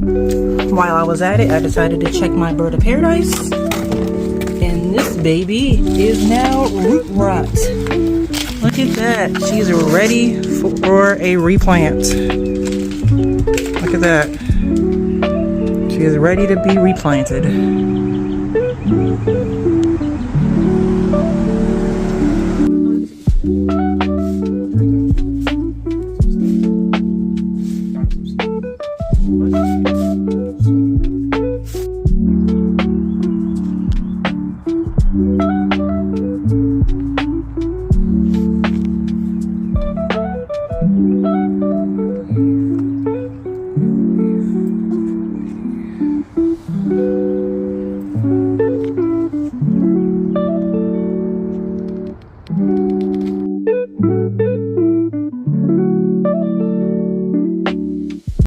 While I was at it, I decided to check my bird of paradise. And this baby is now root rot. Look at that. She's ready for a replant. Look at that. She is ready to be replanted.